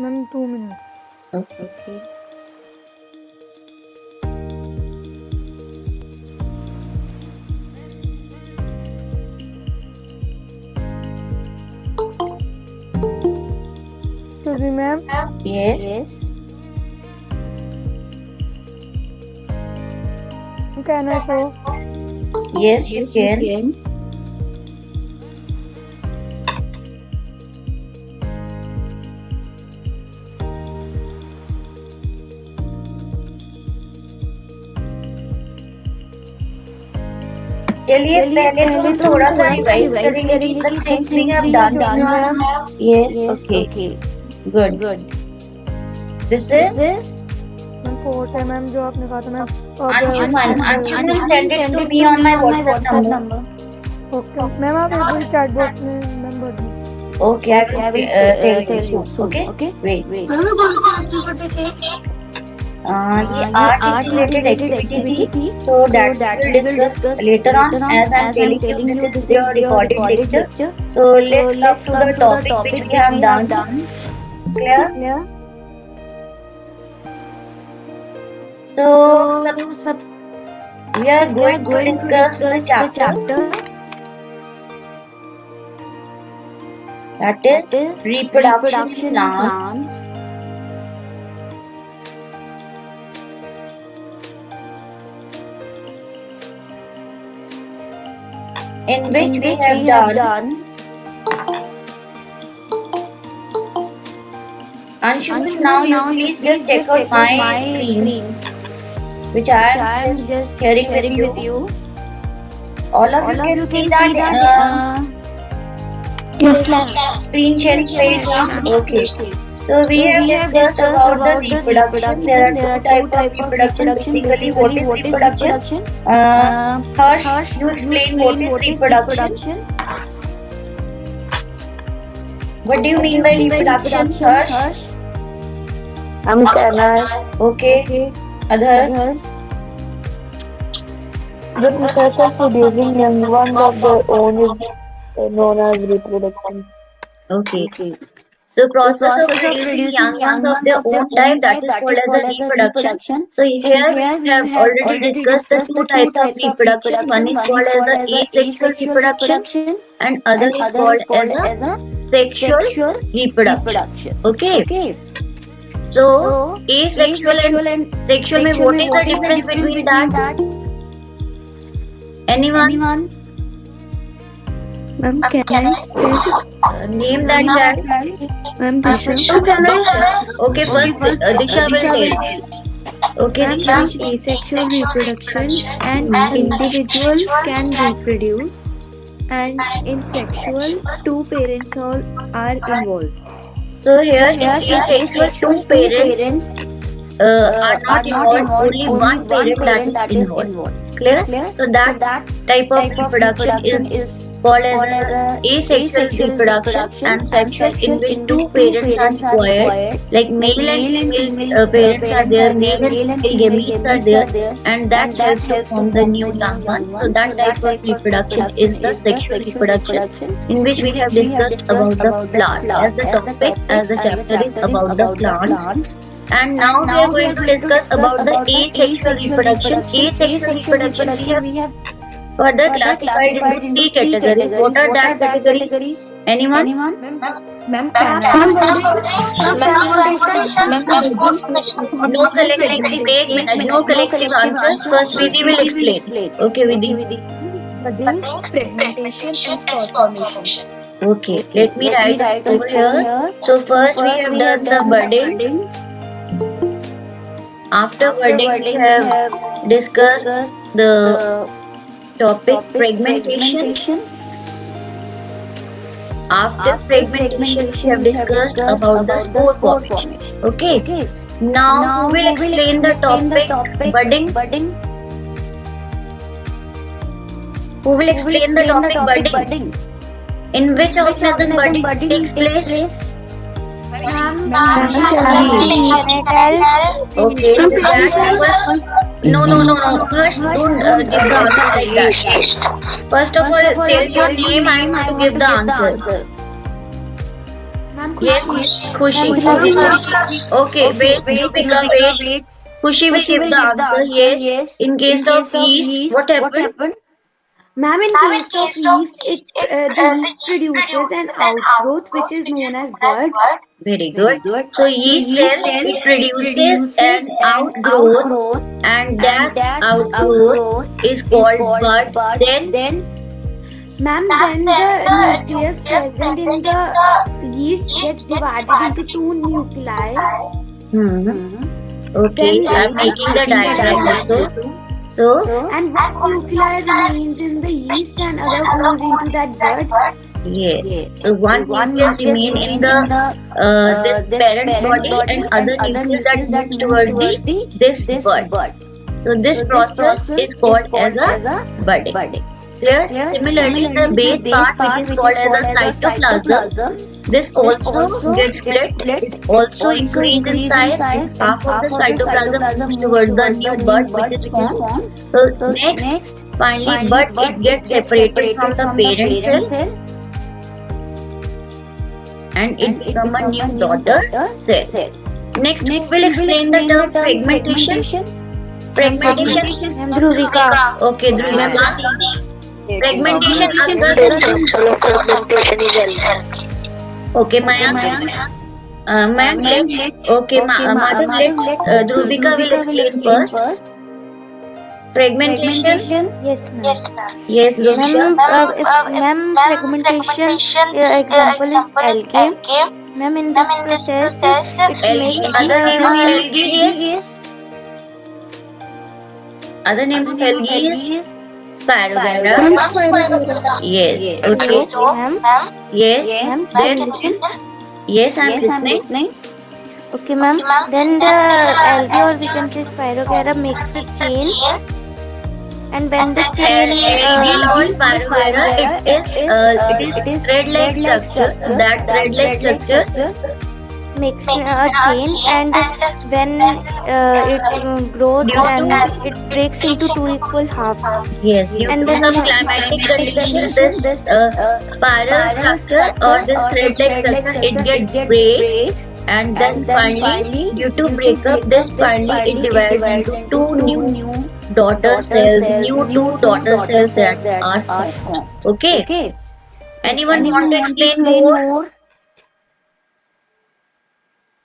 Ma'am, 2 minutes. Okay. Excuse me, ma'am. Yes. Can I show? Yes, you can. चलिए पहले तो हम थोड़ा सा रिवाइज करेंगे कि the things we have done. Yes, okay. Good. This is ma'am 4 है मैम जो आपने कहा था ma'am. Anshuman. Anshuman send it to me on my WhatsApp number. Okay ma'am आप एक बार चैट बॉक्स में मैम भर दीजिए. Okay, I will tell you. Okay. Wait. ये art related activity थी, so that we will discuss later on as I am telling you this is your recorded lecture. So let's come to the topic which we have done. Clear? So we are going to discuss the chapter that is reproduction plants. In which we have done. Anshuman, now you please just check out my screen, which I am just sharing with you. All of you can see that screen sharing phase one. Okay. So we have discussed about the reproduction. There are two types of reproduction. Basically, what is reproduction? Harsh, you explain what is reproduction. What do you mean by reproduction, Harsh? I'm Kailash. Okay. Adhar. The process of producing young ones of their own is known as reproduction. Okay. So process of producing young ones of their own type, that is called as a reproduction. So here we have already discussed the two types of reproduction. One is called as the asexual reproduction and other is called as a sexual reproduction. Okay. So asexual and sexual, mein what is the difference between that? Anyone? Ma'am, can I Name that child. Ma'am, Disha. Okay, first Disha will tell. Okay, Ma'am, Disha. in asexual reproduction, an individual can reproduce, and in sexual, two parents all are involved. So here in asexual, two parents are not involved. Only one parent that is involved. Clear? So that type of reproduction is called as asexual reproduction and sexual, in which two parents are required, like male and female parents are there, male and female gametes are there, and that helps to form the new young one. So that type of reproduction is the sexual reproduction, in which we have discussed about the plant as the topic, as the chapter is about the plants. And now we are going to discuss about the asexual reproduction. Asexual reproduction we have further classified into three categories. What are that categories? Anyone? Ma'am, can I? No collective. Take minute. No collective answers. First, Vidhi will explain. Okay, Vidhi. Fragmentation is transformation. Okay, let me write over here. So first we have done the budding. After budding, we have discussed the topic fragmentation. After fragmentation, we have discussed about the spore formation. Okay. Now we will explain the topic budding. Who will explain the topic budding? In which organism budding takes place? Okay. No. First, don't give the answer like that. First of all, tell your name. I am to give the answer. Ma'am, Yes, Khushi. Okay, wait, Deepika, wait. Khushi will give the answer. Yes. In case of yeast, what happened? Ma'am, in case of yeast, the yeast produces an outgrowth which is known as bud. Very good. So yeast cell, it produces an outgrowth, and that outgrowth is called bud. Then Ma'am, then the nucleus present in the yeast gets divided into two nuclei. Okay, I'm making the diagram also. So And one nuclei remains in the yeast and other goes into that bud. yes, so one nucleus remain in the this parent body, and other nucleus that moves towards this bud. So this process is called as a budding. Clear? Similarly, the base part, which is called as a cytoplasm, this also gets split. It also increases in size. Half of the cytoplasm moves towards the new bud which is formed. So next, finally, bud it gets separated from the parent cell, and it becomes a new daughter cell. Next, we will explain the term fragmentation. Fragmentation. Dhruvika. Okay, Dhruvika. Fragmentation occurs. Okay, Maya. Ma'am, okay, Madam, let Dhruvika will explain first. Fragmentation. Yes, ma'am. Yes, Dhruvika. Ma'am, fragmentation example is algae. Ma'am, in this process, it Algae. makes Other name of algae is. Other name of algae is Spirogyra. Yes. Okay. ma'am. Yes. Then. Yes, I'm listening. Okay, ma'am. Then the algae, or we can say Spirogyra, makes a chain. And when the chain Algae or Spirogyra, it is thread-like structure. So that thread-like structure. makes a chain, and when it grows and it breaks into two equal halves. Yes, due And to then some we have- climatic conditions, this spiral structure or this thread-like structure, it gets breaks, and then finally, due to breakup, this finally it divides into two new daughter cells, two daughter cells that are formed. Okay. Anyone want to explain more?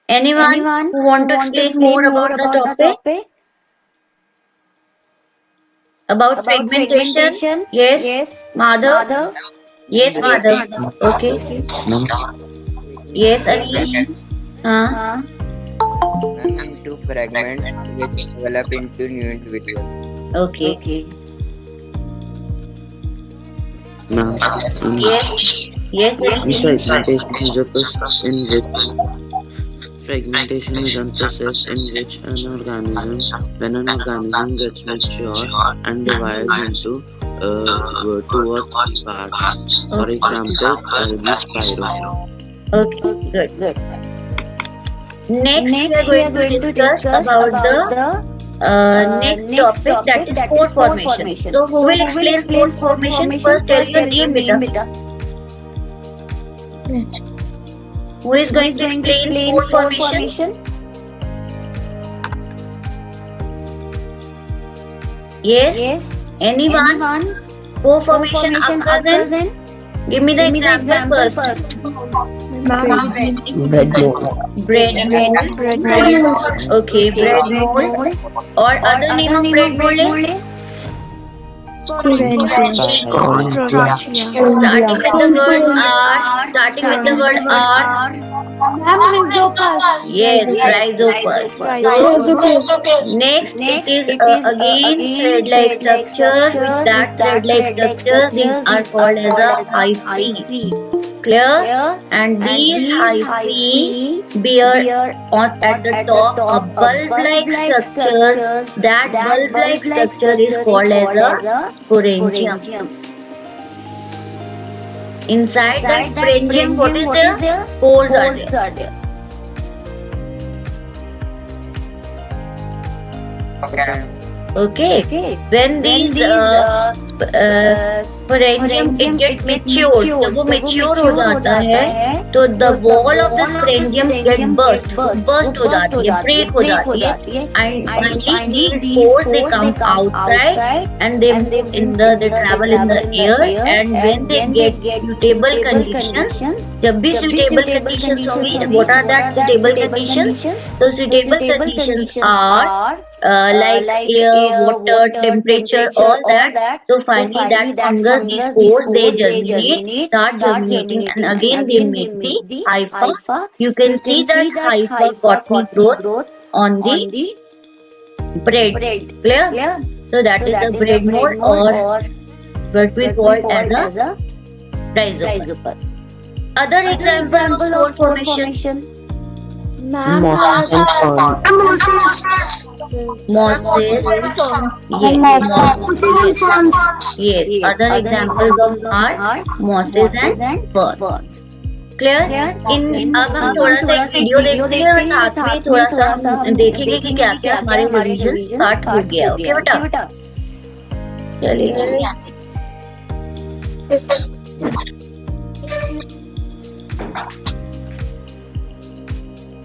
Anyone who want to explain more about the topic? About fragmentation? Yes. Madhav? Yes, Madhav. Okay. Yes, Anish. Into fragments which develop into new individuals. Okay. Now, Yes. fragmentation is a process in which when an organism gets mature and divides into two or three parts. For example, algae spiro. Okay, good. Next, we are going to discuss about the next topic, that is spore formation. So, who will explain spore formation? First, tell your name, beta. Who is going to explain spore formation? Yes. Anyone? Spore formation occurs in? Give me the example first. Bread mold. Okay, bread mold. Or other name of bread mold is? Starting with the word R. Yes, rhizopus. So, next it is again thread-like structure. With that thread-like structure, these are called as a hyphae. Clear? And these hyphae bear at the top a bulb-like structure. That bulb-like structure is called as a sporangium. Inside that sporangium, what is there? Pores are there. Okay. When these sporangium it get matured, जब वो mature हो जाता है, तो the wall of the scrangium get burst हो जाती है, break हो जाती है, and finally these spores they come outside and they travel in the air, and when they get suitable conditions, जब भी suitable conditions होंगी, what are that suitable conditions? So suitable conditions are like air, water, temperature, all that. So finally that fungus, these spores, they germinate, start germinating, and again they make the hypha. You can see that hypha cottony growth on the bread. Clear? So that is the bread mold, or what we call as a rhizopus. Other examples of spore formation. Ma'am, Mosses and Mosses. Yes. Other examples of are mosses and ferns. Clear? अब हम थोड़ा सा एक video देखते हैं और साथ में थोड़ा सा हम देखेंगे कि क्या क्या हमारे रिवीजन स्टार्ट हो गया. ओके बेटा? चलिए.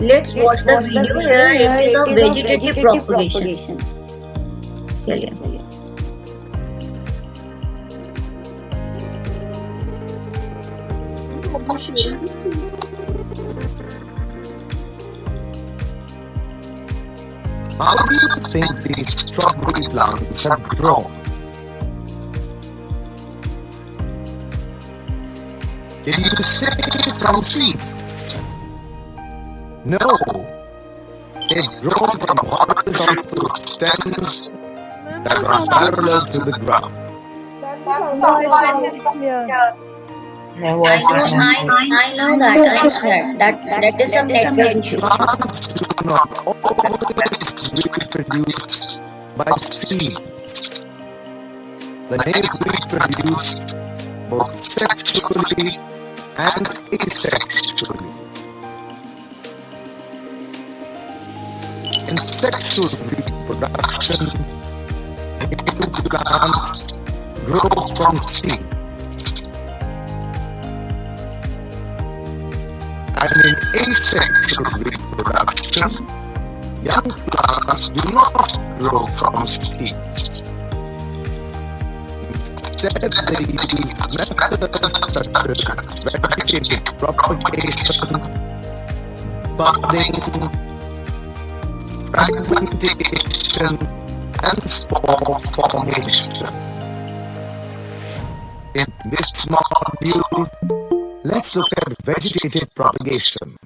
Let's watch the video here. It is of vegetative propagation. चलिए. How do you think these strawberry plants have grown? Did you say from seeds? No. They've grown from horizontal stems that are parallel to the ground. I know that is some network issue. Plants do not always reproduce by seeds. They reproduce both sexually and asexually. In sexual reproduction, new plants grow from seeds. And in asexual reproduction, young plants do not grow from seeds. Instead, they use methods such as vegetative propagation, budding, fragmentation, and spore formation. In this module, let's look at vegetative propagation.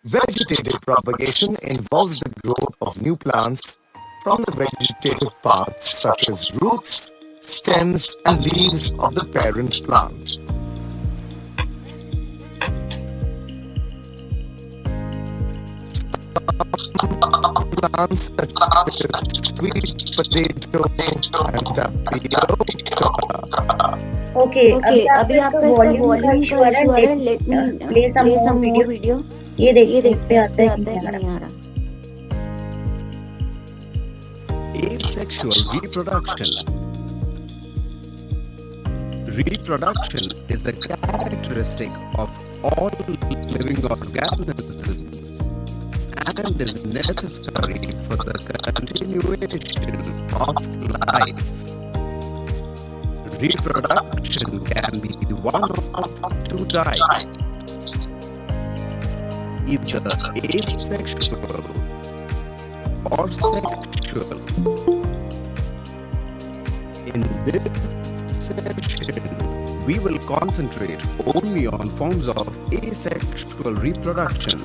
Vegetative propagation involves the growth of new plants from the vegetative parts such as roots, stems, and leaves of the parent plant. Plants such as sweet potato and tapioca. Okay, अभी आपका volume का issue आ रहा है. Let me play some more video. ये देखिए इस पे आता है कि नहीं आ रहा. Asexual reproduction. Reproduction is a characteristic of all living organisms and is necessary for the continuation of life. Reproduction can be one of two types, either asexual or sexual. In this session, we will concentrate only on forms of asexual reproduction.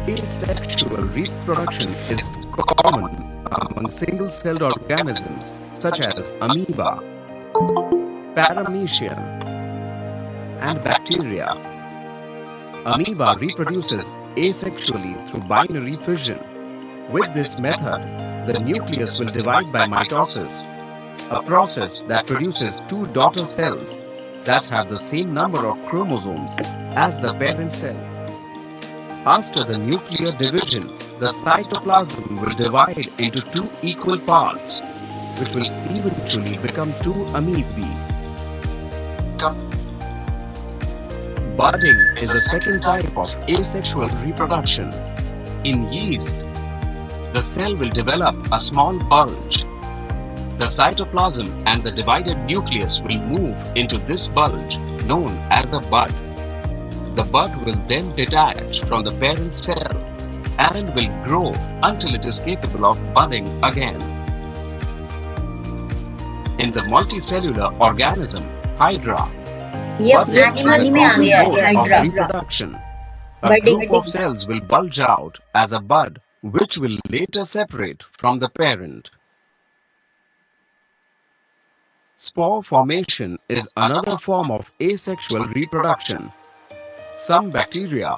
Asexual reproduction is common among single-celled organisms such as amoeba, paramecium, and bacteria. Amoeba reproduces asexually through binary fission. With this method, the nucleus will divide by mitosis, a process that produces two daughter cells that have the same number of chromosomes as the parent cell. After the nuclear division, the cytoplasm will divide into two equal parts, which will eventually become two amoebae. Budding is the second type of asexual reproduction. In yeast, the cell will develop a small bulge. The cytoplasm and the divided nucleus will move into this bulge, known as a bud. The bud will then detach from the parent cell and will grow until it is capable of budding again. In the multicellular organism, Hydra, ये budding is animal the में आ process गया of है hydra. reproduction. A Budding. group of cells will bulge out as a bud, which will later separate from the parent. Spore formation is another form of asexual reproduction. Some bacteria,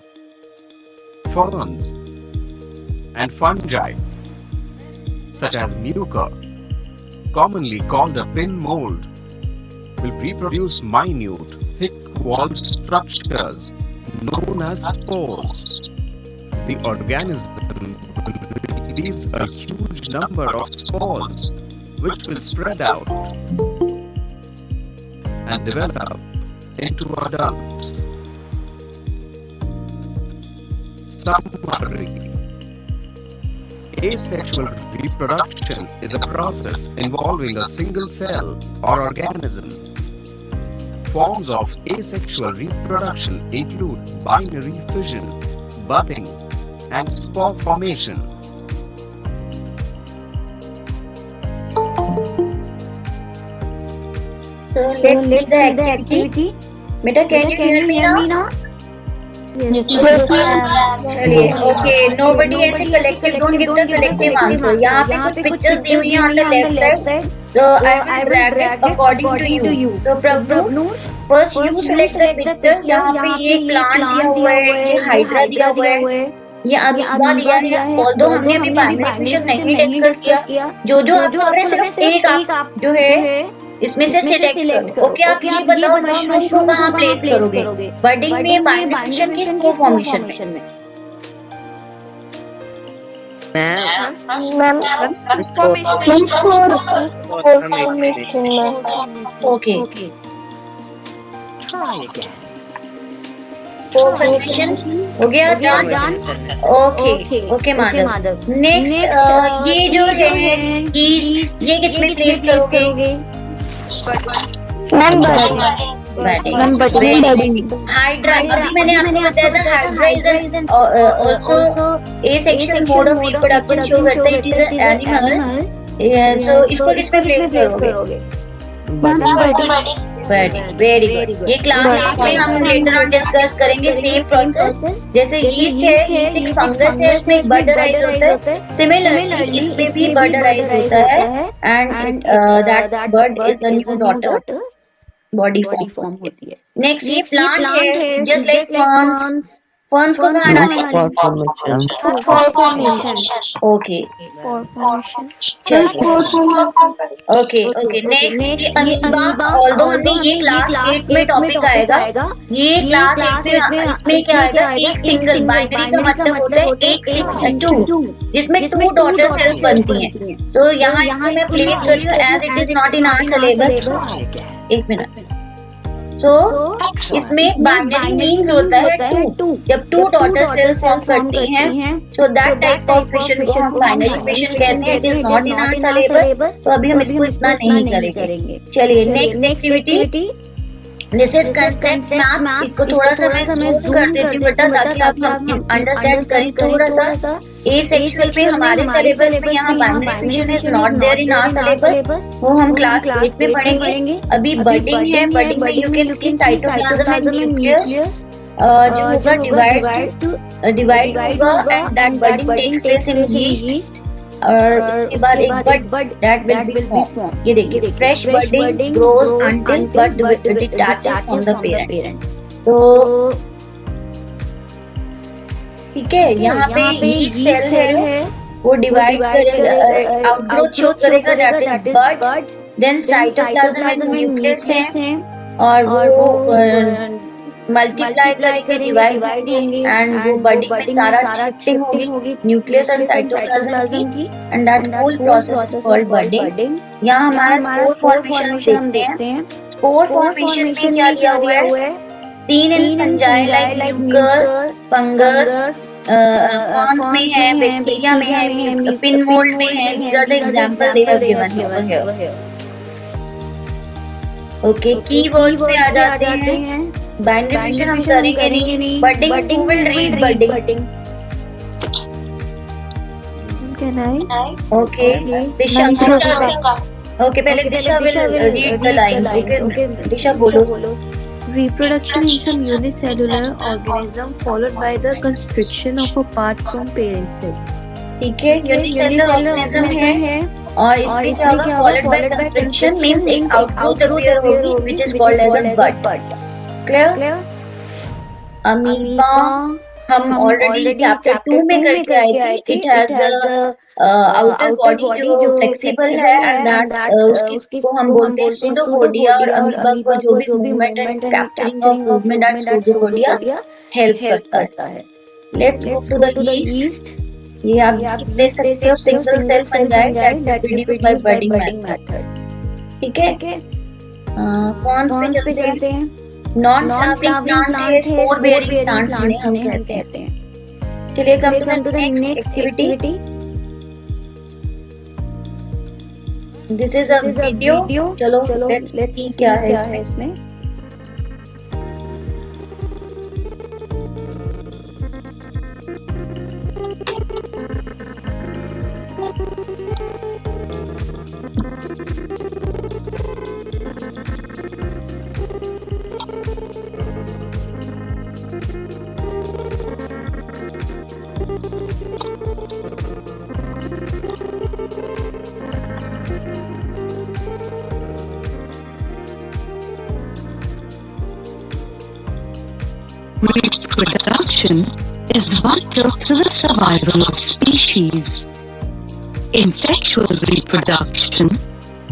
ferns, and fungi, such as mucor, commonly called a pin mold, will reproduce minute, thick-walled structures known as spores. The organism will release a huge number of spores, which will spread out and develop into adults. Summary. Asexual reproduction is a process involving a single cell or organism. Forms of asexual reproduction include binary fission, budding, and spore formation. So let's see the activity. Beta, can you hear me now? चलिए, okay. Nobody ऐसे collective. Don't give the collective answer. यहाँ पे कुछ pictures दी हुई हैं on the left side. So I will drag it according to you. So Prabhu, first you select the picture. यहाँ पे ये plant दिया हुआ है, ये hydra दिया हुआ है, ये अमीबा दिया है। Although हमने अभी binary fission नहीं डिस्कस किया, जो आप कर रहे हैं सिर्फ एक आप जो है इसमें से सिलेक्ट करो। ओके, आप ये बताओ मशरूम को कहाँ प्लेस करोगे? बडिंग में, बाइनरी फिशन की, स्पोर फॉर्मेशन में? ओके, स्पोर फॉर्मेशन हो गया डन। ओके माधव। नेक्स्ट ये जो है यीस्ट, ये किसमें प्लेस करोगे? हाइड्रा, अभी मैंने आपको बताया था hydra is also asexual mode of reproduction show करता है, इट इज एन एनिमल। सो इसको किसमें प्लेस करोगे? Very good. ये क्लास में हम लेटर ऑन डिस्कस करेंगे सेम प्रोसेस। जैसे यीस्ट है, यीस्ट एक फंगस है, इसमें एक बड अराइज होता है। सिमिलरली इसमें भी बड अराइज होता है and that bud is a new daughter body form होती है। नेक्स्ट ये प्लांट है, जस्ट लाइक फर्न्स को कहाँ डालेंगे? ओके, नेक्स्ट ये अमीबा। ऑल्दो हमने ये क्लास 8 में टॉपिक आएगा, ये क्लास 8 में इसमें क्या आएगा? एक सिंगल बाइनरी का मतलब होता है एक 2, जिसमें 2 डॉटर सेल्स बनती हैं। तो यहाँ इसको मैं प्लेस कर रही हूँ as it is not in our syllabus. एक मिनट। सो इसमें बाइनरी मीन्स होता है 2, जब 2 डॉटर सेल्स फॉर्म करती हैं, so that type of fission को हम बाइनरी फिशन कहते हैं। It is not in our syllabus, तो अभी हम इसको इतना नहीं करेंगे। चलिए next activity, this is concept math. इसको थोड़ा सा मैं जूम कर देती हूँ बेटा, ताकि आप अंडरस्टैंड करें थोड़ा सा। एसेक्सुअल पे हमारे सिलेबस में यहाँ binary fission is not there in our syllabus, वो हम क्लास 8 में पढ़ेंगे। अभी बडिंग है, बडिंग में you can see cytoplasm and nucleus जो होगा डिवाइड होगा and that budding takes place in yeast. और उसके बाद एक bud that will be form. ये देखिए, fresh budding grows until bud detaches from the parent. तो ठीक है, यहाँ पे यीस्ट सेल है, वो डिवाइड करेगा, आउटग्रोथ शो करेगा, that is bud. Then cytoplasm and nucleus है और वो मल्टीप्लाई करके डिवाइड होंगे एंड वो बडिंग में सारा शिफ्टिंग होगी न्यूक्लियस और साइटोप्लाज्म की, and that whole process is called budding. यहाँ हमारा स्पोर फॉर्मेशन देखते हैं। स्पोर फॉर्मेशन में क्या दिया हुआ है? तीन इन fungi like Mucor, fungus, ferns में है, बैक्टीरिया में है, पिन मोल्ड में है. These are the example they have given over here. Okay, keywords पे आ जाते हैं. बाइनरी फिशन हम करेंगे नहीं. Budding, who will read budding? Can I? Okay, Disha. Okay, पहले दिशा will read the lines. Okay, दिशा बोलो. Reproduction is a unicellular organism followed by the constriction of a part from parent cell. ठीक है, unicellular organism है और इसमें क्या होगा? Followed by construction means एक आउटग्रोथ अपीयर होगी which is called as a bud. Clear? Amoeba हम ऑलरेडी चैप्टर 2 में करके आए थे. इट हैज आउटर बॉडी जो फ्लेक्सिबल है एंड दैट उसको हम बोलते हैं सूडोपोडिया. और अमीबा को जो भी movement and capturing of movement and pseudopodia help करता है. Let's go to the yeast. ये आप ले सकते हो single cell fungi that produce by budding method. ठीक है. फर्न्स पे चलते हैं. नॉन फ्लावरिंग प्लांट है, स्पोर बेयरिंग प्लांट्स जिन्हें हम कहते हैं. चलिए come to the next activity. This is a video. चलो लेट्स सी क्या है इसमें. Reproduction is vital to the survival of species. In sexual reproduction,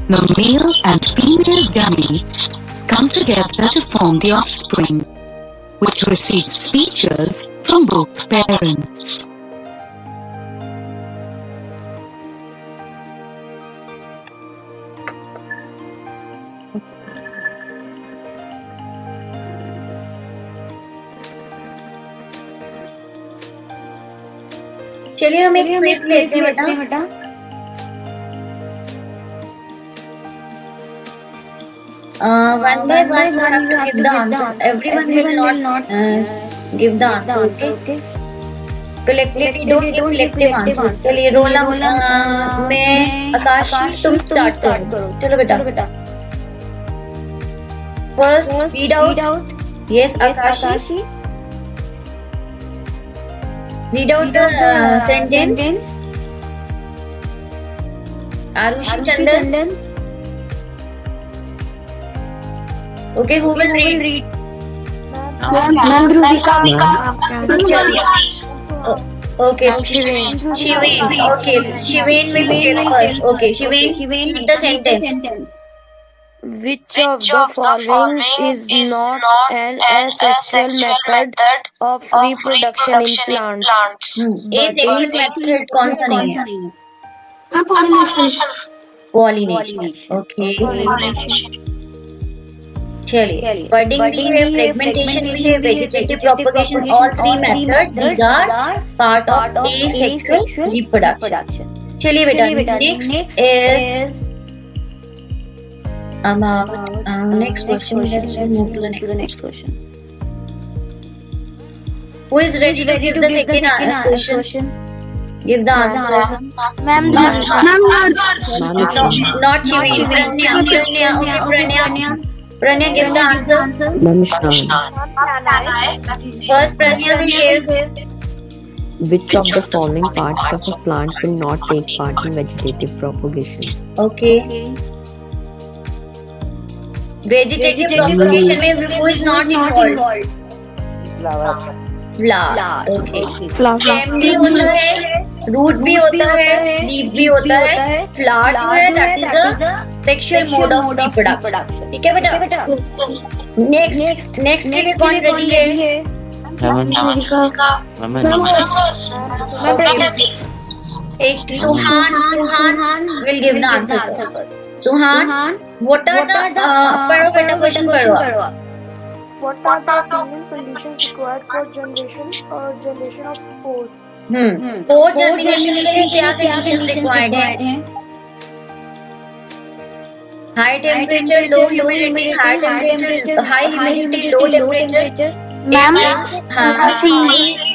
the male and female gametes come together to form the offspring, which receives features from both parents. चलिए हम एक quiz लेते हैं बेटा. One by one you have to give the answer. Everyone will not give the answer. Okay. Collectively don't give collective answer. चलिए role में आकाश तुम start करो. चलो बेटा. First read out. Yes, Akashi. Read out the sentence. Arushi Chandan. Okay, who will read? Okay, Shiveen. Okay, Shiveen will read first. Okay, Shiveen, read the sentence. Which of the following is not an asexual method of reproduction in plants? Asexual method कौन सा नहीं है? Pollination. Okay. चलिए, budding भी है, fragmentation भी है, vegetative propagation, all three methods these are part of asexual reproduction. चलिए बेटा, next is next question. Let's move to the next question. Who is ready to give the second question? Give the answer. Ma'am. Not Shiveen. Pranya. Okay, Pranya, give the answer. First, Pranya will give. Which of the following parts of a plant will not take part in vegetative propagation? Okay. Vegetative propagation में who is not involved? Flower. Okay. Stem भी होता है, root भी होता है, leaf भी होता है, flower जो है that is a sexual mode of reproduction. ठीक है बेटा? Next के लिए कौन ready है? एक Suhan will give the answer first. Suhan, what are the better question question पढ़ो आप। What are the optimum conditions required for generation of spores? Spore germination के लिए क्या कंडीशंस रिक्वायर्ड है? हाई टेम्परेचर, लो humidity, high temperature, high humidity, low temperature. Ma'am हाँ सी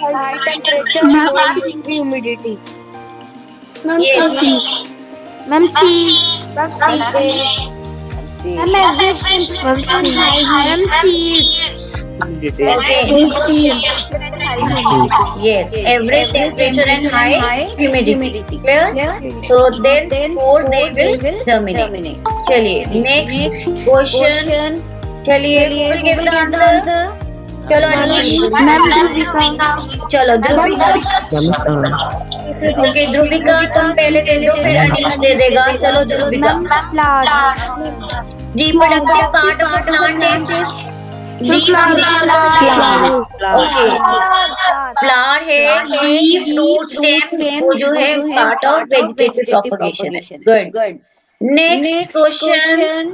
High temperature, low humidity. ये ma'am C yes, average temperature and high humidity. Clear? So then spores they will germinate. चलिए next question. चलिए who will give the answer? चलो अनीश, चलो Dhruvika. Okay Dhruvika तुम पहले दे दो फिर अनीश दे देगा। चलो Dhruvika. Reproductive part of a plant is okay flower है, लीफ, रूट, स्टेम, वो जो है पार्ट ऑफ वेजिटेटिव प्रोपगेशन है। Good. Next question,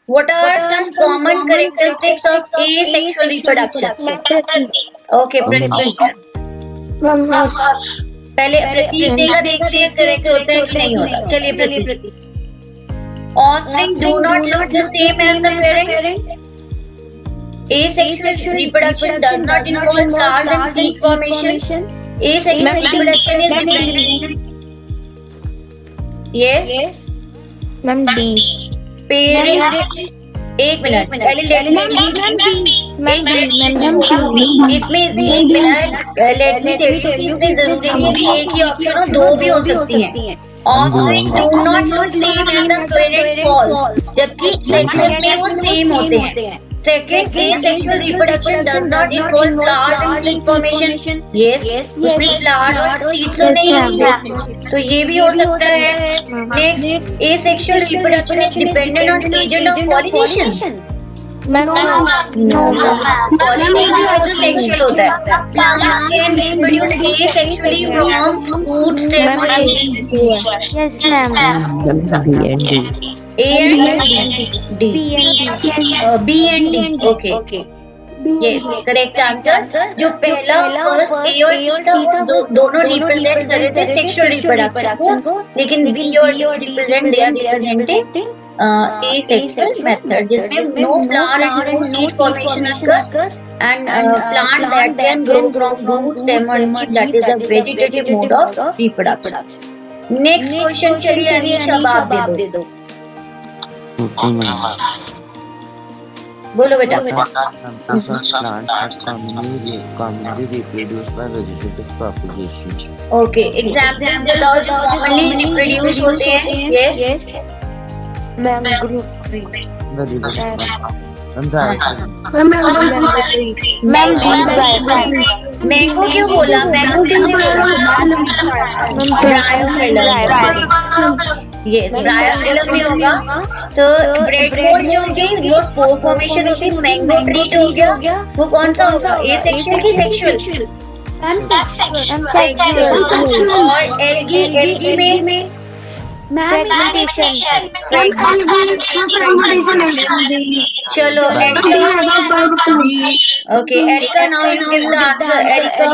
what are some common characteristics of asexual reproduction? Okay, Prateek. पहले प्रतीक देगा, देखते हैं करेक्ट होता है कि नहीं होता। चलिए प्रतीक। Offspring do not look the same as the parent. Asexual reproduction does not involve stars and seed formation. Asexual reproduction is dependent. Yes. Ma'am D parent, एक मिनट पहले लेट मी इसमें लेट मी टेल यू, इसमें जरूरी नहीं है कि एक ही option हो, दो भी हो सकती हैं। Offspring do not look same as the parent false, जबकि सेक्सुअल में वो सेम होते हैं। Second, asexual reproduction does not involve stars and seed formation. Yes, उसमें stars और seeds तो नहीं होते, तो ये भी हो सकता है। Next, asexual reproduction is dependent on agent of pollination. No. Pollination also sexual होता है। Plants can reproduce asexually from fruit, stem or leaf. Yes ma'am A and D. B and D. Okay. Yes, correct answer. जो पहला first A और C था वो दोनों represent कर रहे थे सेक्सुअल रिप्रोडक्शन को, लेकिन B और D represent they are representing asexual method, जिसमें no flower and no seed formation occurs and plant that can grow from root, stem or leaf, that is a vegetative mode of reproduction. Next question चलिए अनीश अब आप दे दो। बोलो बेटा। Plants are commonly reproduced by vegetative propagation. Okay, examples of commonly reproduce होते हैं। Yes. Mangrove tree. Very good. Mango क्यों बोला? मैंगो यस ब्रायोफिलम में होगा। तो ब्रेडफोर्ड जो होगी वो स्पोर फॉर्मेशन होगी। मैंगो ट्री जो हो गया वो कौन सा होगा? एसेक्सुअल की सेक्सुअल? और एल्गी में चलो okay Erica, now you give the answer. Erica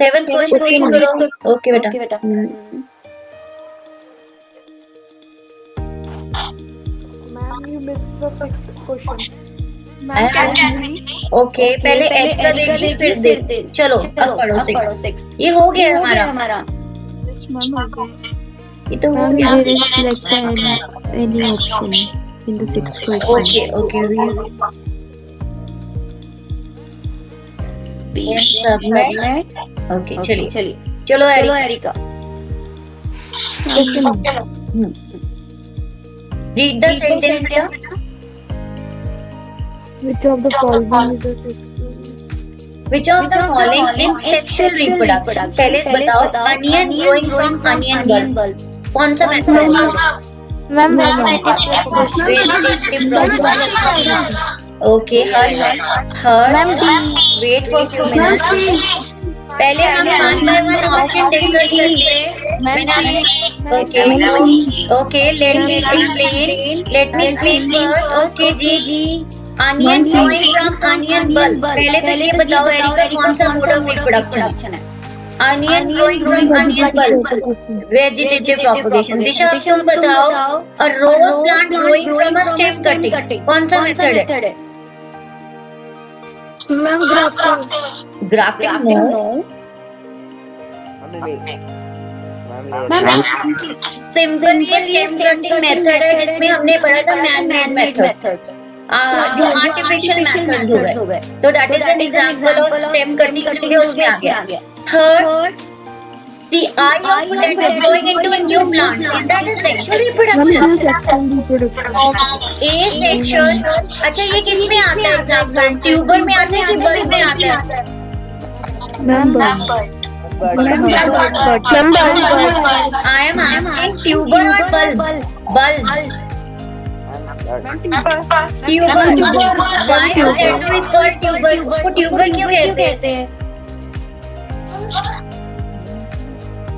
7th question करो। ओके बेटा। Ma'am, you missed the 6th question. Okay पहले एरिका देखिए फिर दे। चलो अब पढ़ो 6। ये हो गया हमारा। ये तो हो गया। any option in the 6th question. Okay. Submit. Okay, चलिए। चलो एरिका। Read the sentence बेटा। Which of the following is a sexual? Which of the following is sexual reproduction? पहले बताओ। Onion growing from onion bulb कौन सा method है? Ma'am okay हर wait for few minutes. पहले हम 1 by 1 ऑप्शन डिस्कस करते हैं। मैंने आपसे okay let me explain first. Okay ji, onion growing from onion bulb. पहले तो ये बताओ एरी का कौन सा मोड ऑफ रिप्रोडक्शन है? Onion growing from onion bulb, vegetative propagation. दिशा अब तुम बताओ, a rose plant growing from a stem cutting, कौन सा मेथड है? ग्राफ्टिंग नो, सिंपल ये स्टेम कटिंग मेथड है जिसमें हमने पढ़ा था मैन मेड मेथड, जो आर्टिफिशियल मेथड्स हो गए, तो that is an example of stem cutting क्योंकि उसमें आ गया. Third, the eye of potato growing into a new plant, is that a sexual reproduction? Asexual. अच्छा ये किस में आता है एग्जांपल? ट्यूबर में आता है कि बल्ब में आता है? I am asking ट्यूबर और bulb. Tuber. Why potato is called tuber? उसको ट्यूबर क्यों कहते हैं?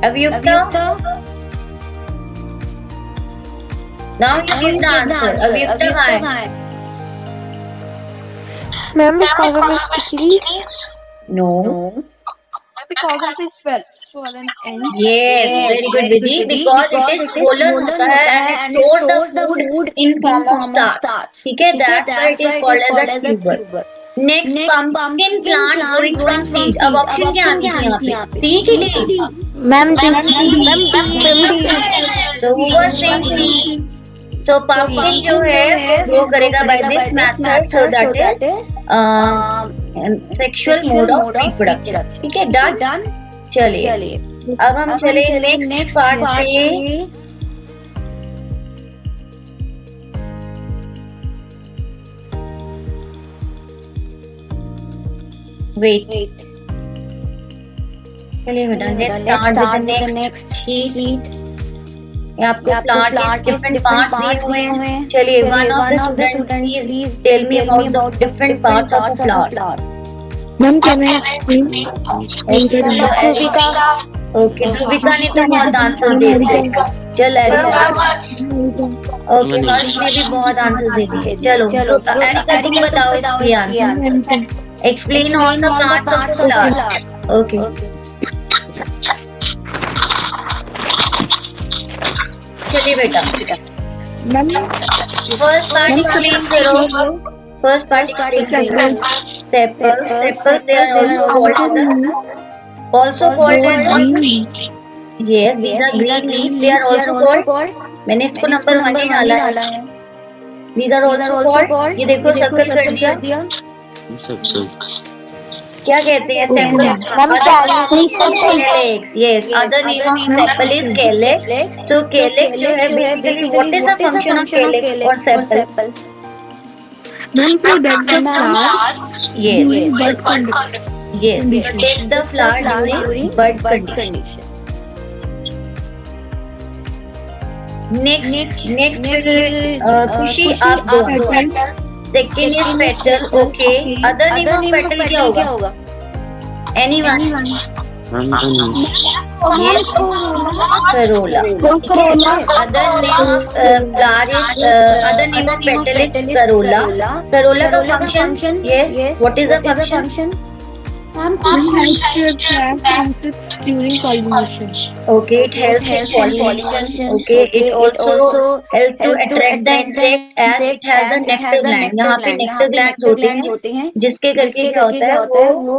अभियुक्ता, now you give the answer. अभियुक्ता कहाँ है? Ma'am, because of its stickles. No. Because of its swollen end. Yes, very good Vidhi. Because it is swollen होता है and it stores the food in form of starch. ठीक है, that's why it is called as a tuber. Next, pumpkin plant growing from seed. अब option क्या आती है यहाँ पे? C की D? Ma'am, So who was saying C? So pumpkin जो है वो ग्रो करेगा by this method. So that is sexual mode of reproduction. ठीक है, done. चलिए अब हम चले नेक्स्ट पार्ट पे. Wait. चलिए बेटा, let's start with the next sheet. ये आपको प्लांट के डिफरेंट पार्ट्स दिए हुए हैं. चलिए, one of the student please tell me about the different parts of a flower. Ma'am, can I explain? Okay, Dhruvika ने तो बहुत आंसर दे दिए. चल एरिका. ओके, हर्ष ने भी बहुत आंसर दे दिए. चलो एरिका तुम बताओ इसके answer. Explain all the parts of the flower. Okay. चलिए बेटा, फर्स्ट पार्ट एक्सप्लेन करो. First part explain. Sepals they are also called as yes, these are green leaves. They are also called. मैंने इसको number 1 ही डाला है. These are also called. ये देखो circle कर दिया. क्या कहते हैं? calyx. Yes, other name of sepal is calyx. So calyx जो है basically what is the function of calyx or sepal? Yes, take the flower during bud condition. Next खुशी आप दो. Second is petal. Okay. Other name of petal क्या होगा? Anyone? Yes, corolla. Other name of flower is other name of petal is corolla. Corolla का function? Yes. What is the function? During pollination. Okay, it helps in pollination. Okay, it also helps to attract the insect as it has a nectar gland. यहाँ पे nectar glands होते हैं जिसके करके क्या होता है वो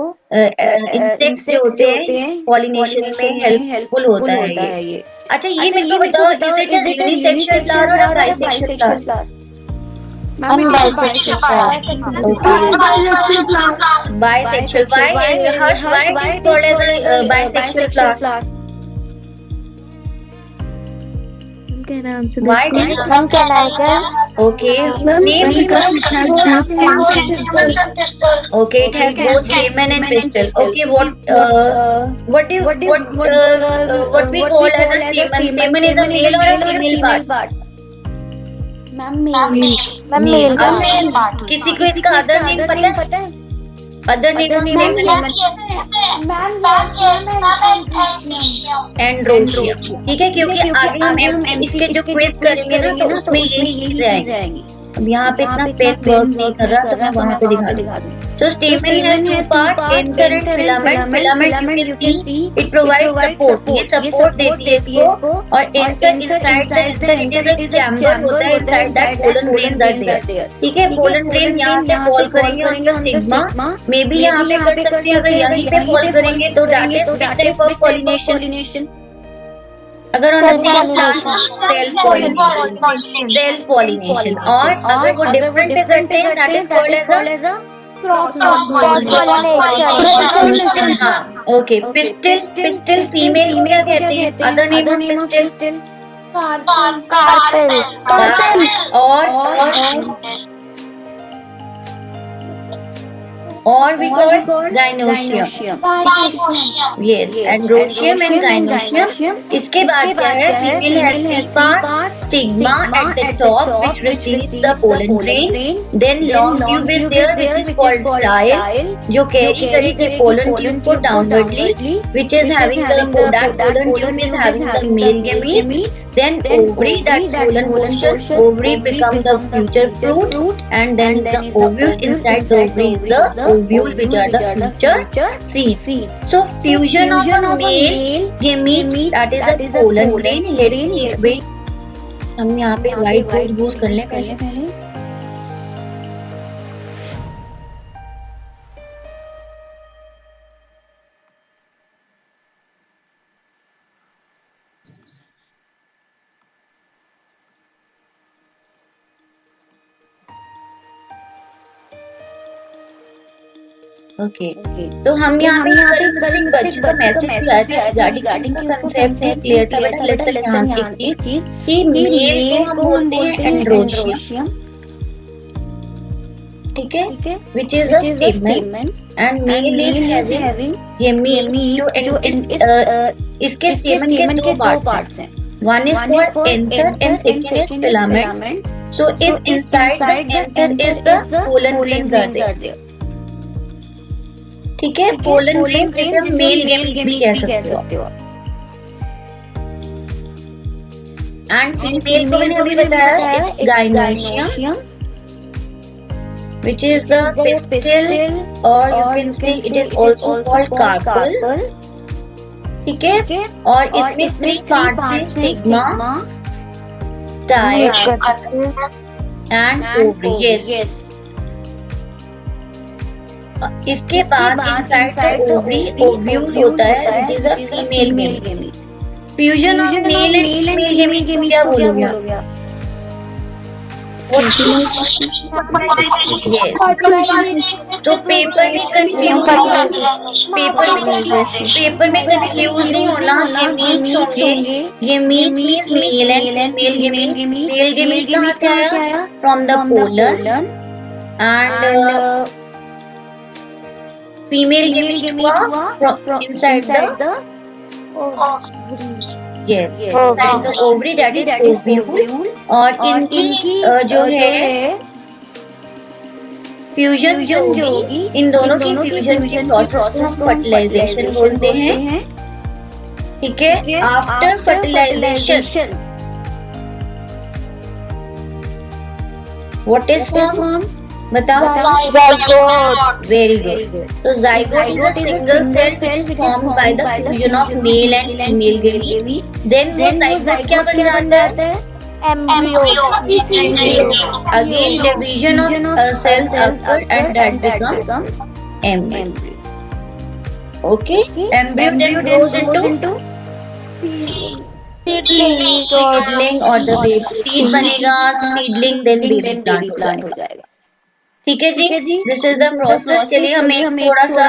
insects जो होते हैं pollination में helpful होता है ये. अच्छा ये मेरे को बताओ, is it a unisexual flower or a bisexual flower? Bisexual flower. Bisexual. Why it is called as a bisexual flower? Can I answer this? Why does it come? Okay. Name okay, it has both stamen and pistil. Okay, what we call as a stamen? Stamen is a male or a female part? Ma'am, male. किसी को इसका other name पता है? Other name of stamen? Androecium. ठीक है, क्योंकि आगे हम इसके जो क्विज करेंगे ना तो उसमें यही चीजें आएंगी। अब यहाँ पे इतना पेन वर्क नहीं कर रहा तो मैं वहां पे दिखा दूँ। So stamen has two parts, anther and filament. Filament you can see it provides support. ये support देती है इसको, और anther inside the anther it is a chamber होता है inside that pollen grains are there. ठीक है, pollen grain यहाँ से fall करेंगे on the stigma. Maybe यहाँ पे कर सकते हैं, अगर यहीं पे fall करेंगे तो that is which type of pollination? अगर on the same plant, self pollination, और अगर वो different पे करते हैं that is called as a cross pollination. हाँ, ओके। पिस्टिल फीमेल को क्या कहते हैं? Other name of pistil? Carpel. और we call gynoecium. Yes, androecium and gynoecium. इसके बाद क्या है? Female has three parts, stigma at the top which receives the pollen grain. Then long tube is there which is called style, जो carry करेगी pollen tube को downwardly, which is having that pollen tube is having the male gametes. Then ovary, that's pollen portion. Ovary become the future fruit, and then the ovule. Inside the ovary is the ovule which are the future seeds. So fusion of a male gamete, that is the pollen grain. Wait, हम यहाँ पे white board use कर लें पहले। Okay, तो हम यहाँ पे बच्चों का मैसेज भी आया था रिगार्डिंग का कंसेप्ट है। क्लियर था बेटा? लेसन यहाँ की एक चीज कि मेल को हम बोलते हैं एंड्रोशियम, ठीक है, which is a stamen, and male is having इसके स्टेमन के दो पार्ट्स हैं। One is called anther and second is filament. So if inside the anther is the pollen grains are there. ठीक है, पोलन ग्रेन जिसे हम mail gamete भी कह सकते हो. एंड फीमेल को मैंने अभी बताया gynoecium, which is the pistil, or you can say it is also called carpel. ठीक है, और इसमें 3 पार्ट्स हैं, stigma, style and ovary. Yes, इसके बाद इनसाइड द ओवरी ओव्यूल होता है which is a female gamete. Fusion of male and female gamete को क्या बोलोगे आप? Yes. तो पेपर में कंफ्यूज नहीं होना. गेमीट्स होंगे, gametes means male and female gamete. Male gamete कहाँ से आया? From the pollen, and female gamete from inside the yes, and the ovary, that is ovule. और इनकी जो है फ्यूजन जो होगी, इन दोनों की फ्यूजन के प्रोसेस को हम फर्टिलाइजेशन बोलते हैं. ठीक है, after fertilization what is form? बताओ. Zygote. Very good. So zygote is a single cell which is formed by the fusion of male and female gamete. Then वो zygote क्या बन जाता है? Embryo. Again division of cells occur and that becomes embryo. Okay. Embryo then grows into seedling or the baby. Seed बनेगा, seedling then baby plant हो जाएगा. ठीक है जी, दिस इज द प्रोसेस. चलिए हम एक थोड़ा सा